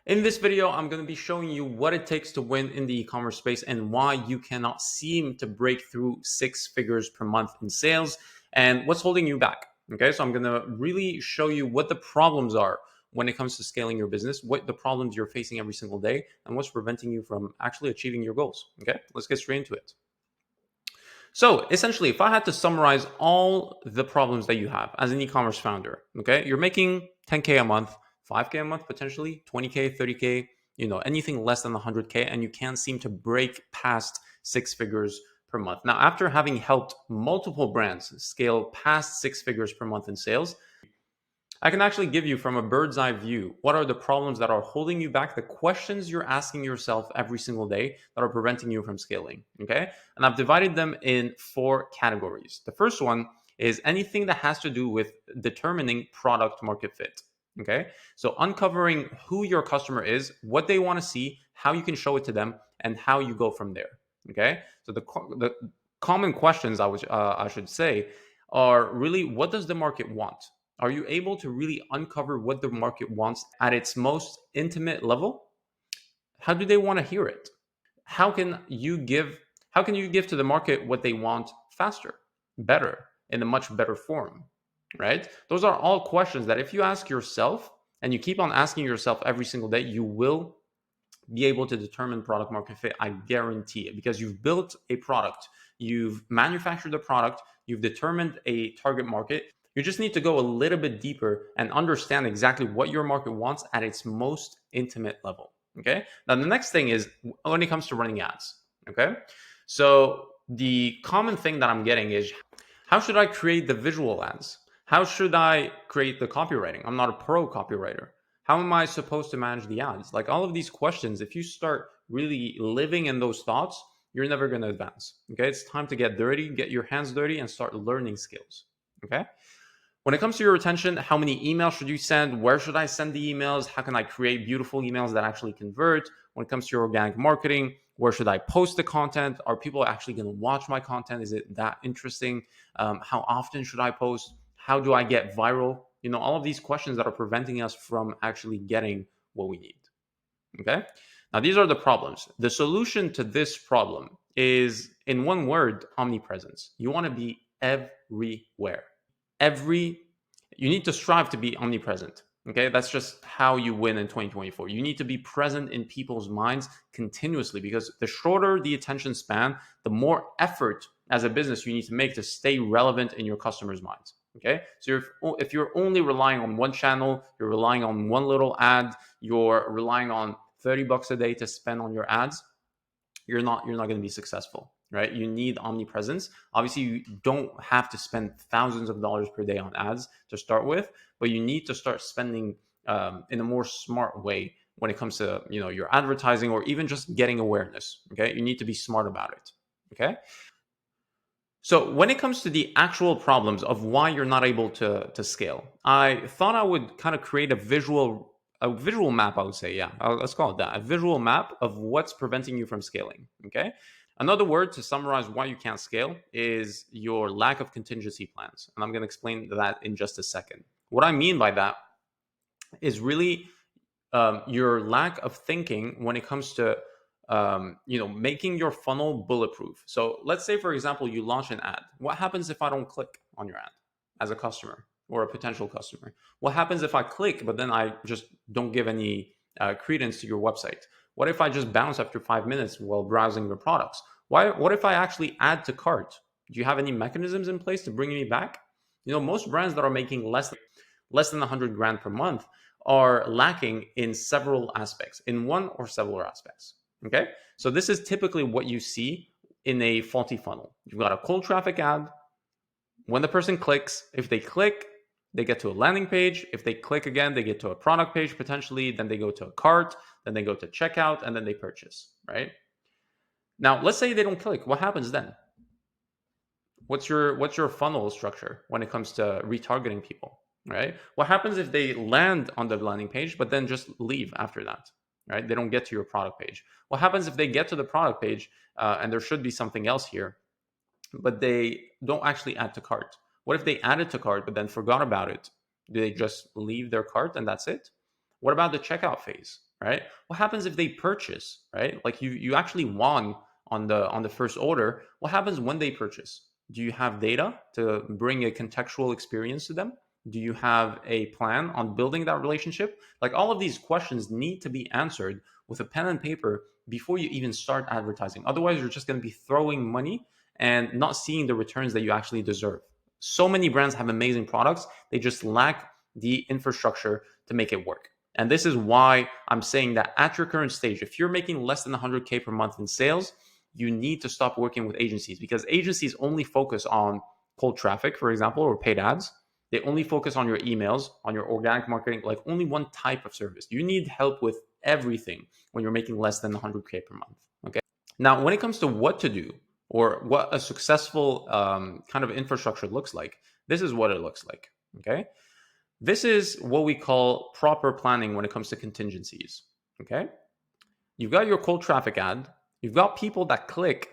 In this video, I'm going to be showing you what it takes to win in the e-commerce space and why you cannot seem to break through 6 figures per month in sales and what's holding you back. Okay, so I'm going to really show you what the problems are when it comes to scaling your business, what the problems you're facing every single day, and what's preventing you from actually achieving your goals. Okay, let's get straight into it. So essentially, if I had to summarize all the problems that you have as an e-commerce founder, okay, you're making 10K a month, 5K a month, potentially 20K, 30K, anything less than 100K, and you can't seem to break past 6 figures per month. Now, after having helped multiple brands scale past 6 figures per month in sales, I can actually give you from a bird's eye view what are the problems that are holding you back, the questions you're asking yourself every single day that are preventing you from scaling. Okay. And I've divided them in 4 categories. The first one is anything that has to do with determining product market fit. Okay. So uncovering who your customer is, what they want to see, how you can show it to them, and how you go from there. Okay. So the common questions I should say are really, what does the market want? Are you able to really uncover what the market wants at its most intimate level? How do they want to hear it? How can you give to the market what they want faster, better, in a much better form, right? Those are all questions that if you ask yourself and you keep on asking yourself every single day, you will be able to determine product market fit. I guarantee it, because you've built a product, you've manufactured a product, you've determined a target market. You just need to go a little bit deeper and understand exactly what your market wants at its most intimate level. Okay. Now, the next thing is when it comes to running ads. Okay. So the common thing that I'm getting is, how should I create the visual ads? How should I create the copywriting? I'm not a pro copywriter. How am I supposed to manage the ads? Like, all of these questions, if you start really living in those thoughts, you're never going to advance. Okay. It's time to get dirty, get your hands dirty, and start learning skills. Okay. When it comes to your retention, how many emails should you send? Where should I send the emails? How can I create beautiful emails that actually convert? When it comes to your organic marketing, where should I post the content? Are people actually going to watch my content? Is it that interesting? How often should I post? How do I get viral? All of these questions that are preventing us from actually getting what we need. Okay. Now, these are the problems. The solution to this problem is, in one word, omnipresence. You want to be everywhere. You need to strive to be omnipresent. Okay, that's just how you win in 2024. You need to be present in people's minds continuously, because the shorter the attention span, the more effort as a business you need to make to stay relevant in your customers' minds. Okay, so if you're only relying on one channel, you're relying on one little ad, you're relying on $30 a day to spend on your ads, you're not going to be successful, right? You need omnipresence. Obviously, you don't have to spend thousands of dollars per day on ads to start with, but you need to start spending in a more smart way when it comes to your advertising, or even just getting awareness. Okay, you need to be smart about it. Okay. So when it comes to the actual problems of why you're not able to scale, I thought I would kind of create a visual map. I would say, yeah, let's call it that, a visual map of what's preventing you from scaling. Okay. Another word to summarize why you can't scale is your lack of contingency plans. And I'm going to explain that in just a second. What I mean by that is really your lack of thinking when it comes to making your funnel bulletproof. So let's say, for example, you launch an ad. What happens if I don't click on your ad as a customer or a potential customer? What happens if I click, but then I just don't give any credence to your website? What if I just bounce after 5 minutes while browsing your products? What if I actually add to cart? Do you have any mechanisms in place to bring me back? Most brands that are making less than 100 grand per month are lacking in several aspects, in one or several aspects. Okay. So this is typically what you see in a faulty funnel. You've got a cold traffic ad. When the person clicks, if they click, they get to a landing page. If they click again, they get to a product page potentially. Then they go to a cart. Then they go to checkout, and then they purchase, right? Now, let's say they don't click. What happens then? What's your funnel structure when it comes to retargeting people, right? What happens if they land on the landing page, but then just leave after that, right? They don't get to your product page. What happens if they get to the product page and there should be something else here, but they don't actually add to cart? What if they added to cart, but then forgot about it? Do they just leave their cart and that's it? What about the checkout phase, right? What happens if they purchase, right? Like you actually won on the first order. What happens when they purchase? Do you have data to bring a contextual experience to them? Do you have a plan on building that relationship? Like all of these questions need to be answered with a pen and paper before you even start advertising. Otherwise, you're just going to be throwing money and not seeing the returns that you actually deserve. So many brands have amazing products, they just lack the infrastructure to make it work. And this is why I'm saying that at your current stage, if you're making less than 100K per month in sales, you need to stop working with agencies, because agencies only focus on cold traffic, for example, or paid ads. They only focus on your emails, on your organic marketing, like only one type of service. You need help with everything when you're making less than 100K per month. Okay. Now, when it comes to what to do or what a successful kind of infrastructure looks like, this is what it looks like. Okay. This is what we call proper planning when it comes to contingencies. Okay. You've got your cold traffic ad. You've got people that click.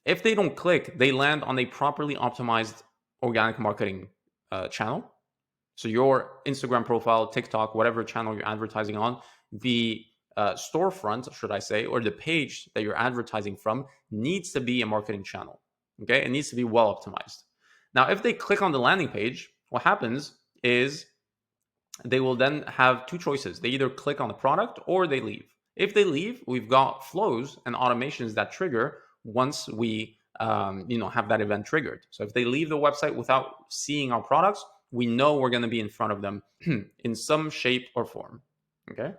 If they don't click, they land on a properly optimized organic marketing channel. So your Instagram profile, TikTok, whatever channel you're advertising on, the storefront, should I say, or the page that you're advertising from needs to be a marketing channel. Okay, it needs to be well optimized. Now, if they click on the landing page, what happens is they will then have two choices. They either click on the product or they leave. If they leave, we've got flows and automations that trigger once we have that event triggered. So if they leave the website without seeing our products, we know we're going to be in front of them in some shape or form. Okay.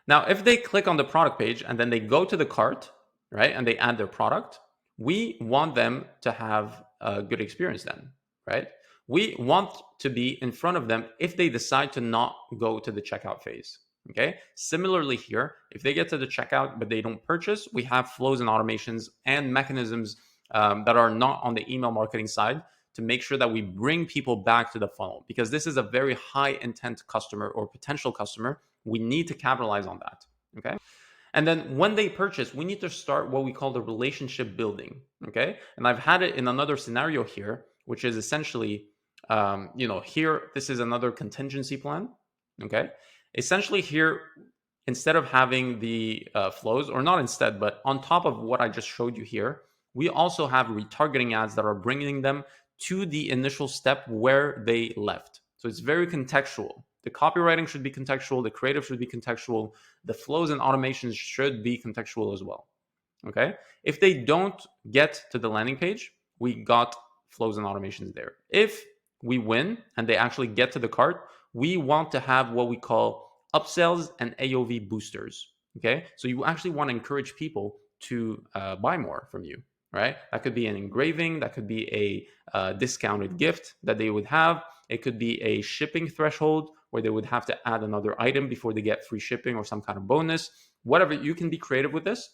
Now, if they click on the product page and then they go to the cart, right, and they add their product, we want them to have a good experience then, right? We want to be in front of them if they decide to not go to the checkout phase. Okay. Similarly here, if they get to the checkout but they don't purchase, we have flows and automations and mechanisms that are not on the email marketing side to make sure that we bring people back to the funnel, because this is a very high intent customer or potential customer. We need to capitalize on that. Okay. And then when they purchase, we need to start what we call the relationship building. Okay. And I've had it in another scenario here, which is essentially, here, this is another contingency plan. Okay. Essentially here, instead of having the flows, or not instead, but on top of what I just showed you here, we also have retargeting ads that are bringing them to the initial step where they left. So it's very contextual. The copywriting should be contextual. The creative should be contextual. The flows and automations should be contextual as well. Okay. If they don't get to the landing page, we got flows and automations there. If we win and they actually get to the cart, we want to have what we call upsells and AOV boosters. Okay. So you actually want to encourage people to buy more from you, right? That could be an engraving. That could be a discounted gift that they would have. It could be a shipping threshold where they would have to add another item before they get free shipping or some kind of bonus. Whatever, you can be creative with this,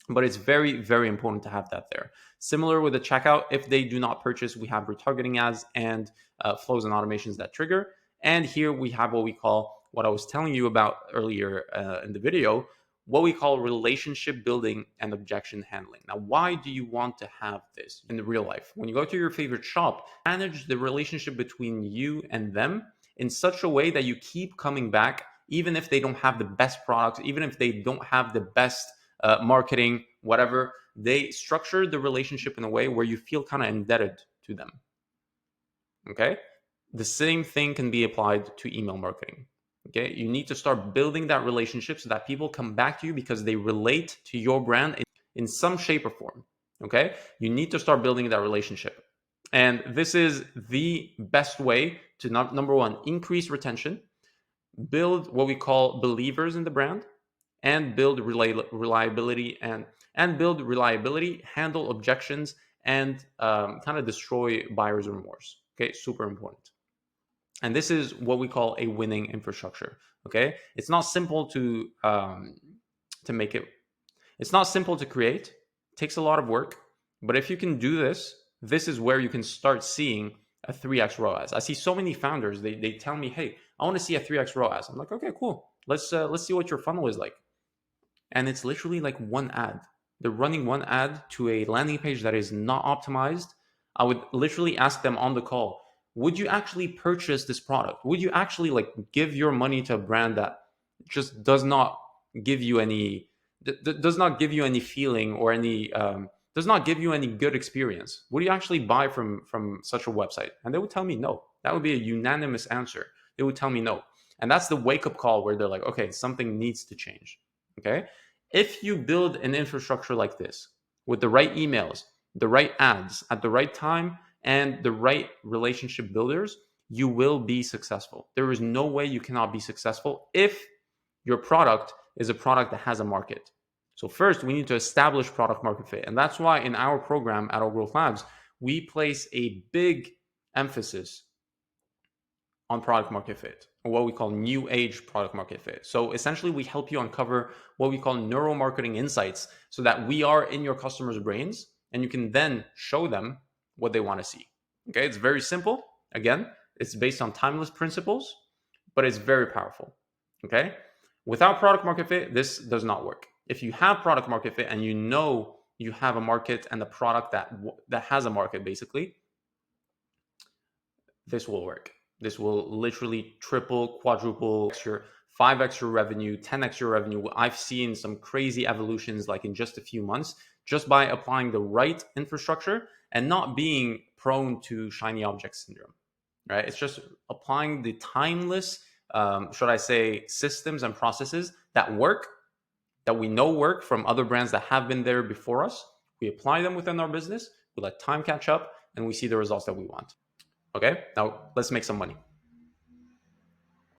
but it's very, very important to have that there. Similar with the checkout, if they do not purchase, we have retargeting ads and flows and automations that trigger. And here we have what we call, what I was telling you about earlier in the video, what we call relationship building and objection handling. Now, why do you want to have this in the real life? When you go to your favorite shop, manage the relationship between you and them in such a way that you keep coming back, even if they don't have the best products, even if they don't have the best marketing, whatever. They structure the relationship in a way where you feel kind of indebted to them. Okay. The same thing can be applied to email marketing. Okay. You need to start building that relationship so that people come back to you because they relate to your brand in some shape or form. Okay. You need to start building that relationship. And this is the best way to, number one, increase retention, build what we call believers in the brand, and build reliability and build reliability, handle objections, and kind of destroy buyer's remorse. Okay, super important. And this is what we call a winning infrastructure. Okay, it's not simple to make it. It's not simple to create. It takes a lot of work. But if you can do this, this is where you can start seeing a 3x ROAS. I see so many founders. They tell me, "Hey, I want to see a 3x ROAS." I'm like, "Okay, cool. Let's see what your funnel is like." And it's literally like one ad. They're running one ad to a landing page that is not optimized. I would literally ask them on the call, would you actually purchase this product? Would you actually like give your money to a brand that just does not give you any does not give you any feeling or any does not give you any good experience. Would you actually buy from such a website? And they would tell me no. That would be a unanimous answer. They would tell me no. And that's the wake up call where they're like, okay, something needs to change. Okay. If you build an infrastructure like this with the right emails, the right ads at the right time, and the right relationship builders, you will be successful. There is no way you cannot be successful if your product is a product that has a market. So first, we need to establish product market fit. And that's why in our program at All Growth Labs, we place a big emphasis on product market fit, or what we call new age product market fit. So essentially, we help you uncover what we call neuromarketing insights so that we are in your customers' brains and you can then show them what they want to see. Okay, it's very simple. Again, it's based on timeless principles, but it's very powerful. Okay, without product market fit, this does not work. If you have product market fit and you know you have a market and a product that has a market, basically, this will work. This will literally triple, quadruple your 5x your revenue, 10x your revenue. I've seen some crazy evolutions like in just a few months, just by applying the right infrastructure and not being prone to shiny object syndrome, right? It's just applying the timeless, should I say, systems and processes that work, that we know work from other brands that have been there before us. We apply them within our business, we let time catch up, and we see the results that we want. Okay, now let's make some money.